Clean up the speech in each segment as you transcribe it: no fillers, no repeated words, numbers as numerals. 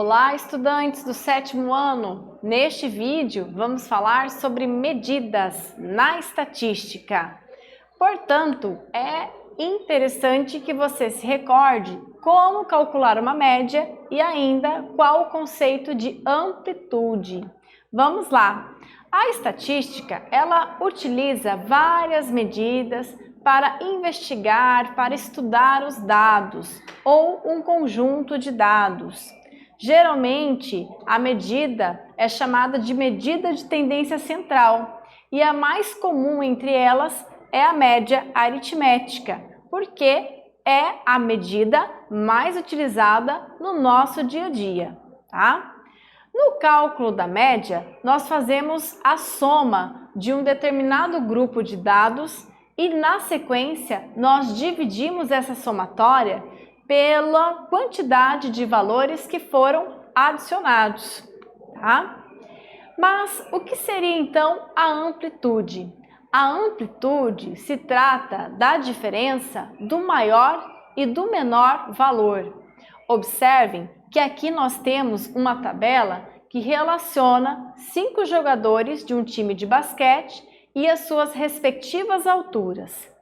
Olá, estudantes do 7º ano! Neste vídeo, vamos falar sobre medidas na estatística. Portanto, é interessante que você se recorde como calcular uma média e ainda qual o conceito de amplitude. Vamos lá! A estatística, ela utiliza várias medidas para investigar, para estudar os dados ou um conjunto de dados. Geralmente, a medida é chamada de medida de tendência central e a mais comum entre elas é a média aritmética, porque é a medida mais utilizada no nosso dia a dia, tá? No cálculo da média, nós fazemos a soma de um determinado grupo de dados e, na sequência, nós dividimos essa somatória pela quantidade de valores que foram adicionados, tá? Mas o que seria então a amplitude? A amplitude se trata da diferença do maior e do menor valor. Observem que aqui nós temos uma tabela que relaciona 5 jogadores de um time de basquete e as suas respectivas alturas.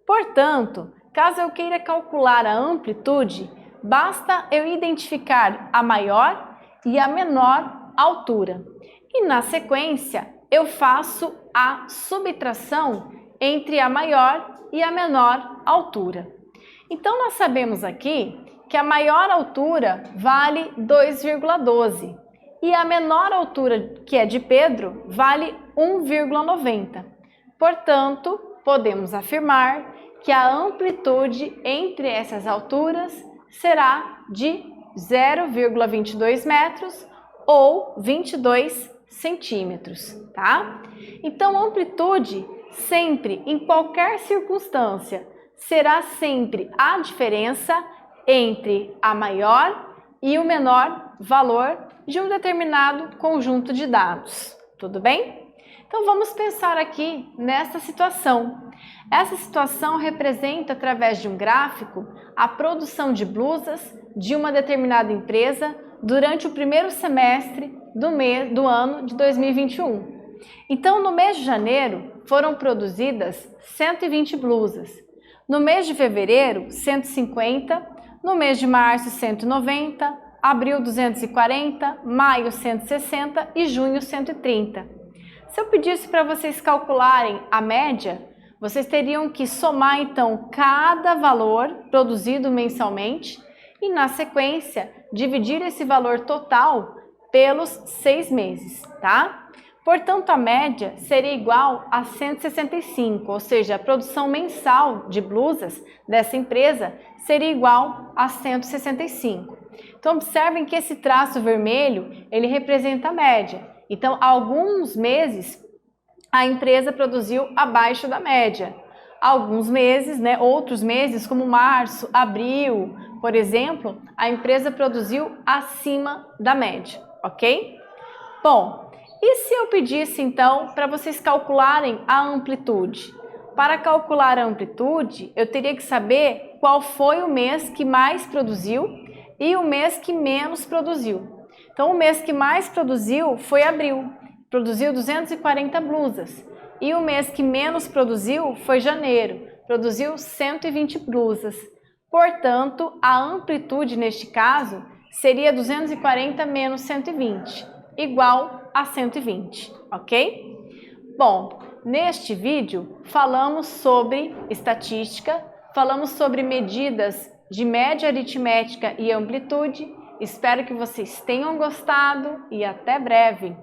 Portanto, caso eu queira calcular a amplitude, basta eu identificar a maior e a menor altura. E na sequência, eu faço a subtração entre a maior e a menor altura. Então, nós sabemos aqui que a maior altura vale 2,12 e a menor altura, que é de Pedro, vale 1,90. Portanto, podemos afirmar que a amplitude entre essas alturas será de 0,22 metros ou 22 centímetros, tá? Então, a amplitude sempre, em qualquer circunstância, será sempre a diferença entre a maior e o menor valor de um determinado conjunto de dados, tudo bem? Então, vamos pensar aqui nessa situação. Essa situação representa, através de um gráfico, a produção de blusas de uma determinada empresa durante o primeiro semestre do ano de 2021. Então, no mês de janeiro, foram produzidas 120 blusas. No mês de fevereiro, 150. No mês de março, 190. Abril, 240. Maio, 160. E junho, 130. Se eu pedisse para vocês calcularem a média, vocês teriam que somar, então, cada valor produzido mensalmente e, na sequência, dividir esse valor total pelos 6 meses, tá? Portanto, a média seria igual a 165, ou seja, a produção mensal de blusas dessa empresa seria igual a 165. Então, observem que esse traço vermelho, ele representa a média. Então, alguns meses a empresa produziu abaixo da média. Alguns meses, outros meses, como março, abril, por exemplo, a empresa produziu acima da média, ok? Bom, e se eu pedisse então para vocês calcularem a amplitude? Para calcular a amplitude, eu teria que saber qual foi o mês que mais produziu e o mês que menos produziu. Então, o mês que mais produziu foi abril, produziu 240 blusas. E o mês que menos produziu foi janeiro, produziu 120 blusas. Portanto, a amplitude neste caso seria 240 menos 120, igual a 120, ok? Bom, neste vídeo falamos sobre estatística, falamos sobre medidas de média aritmética e amplitude. Espero que vocês tenham gostado e até breve!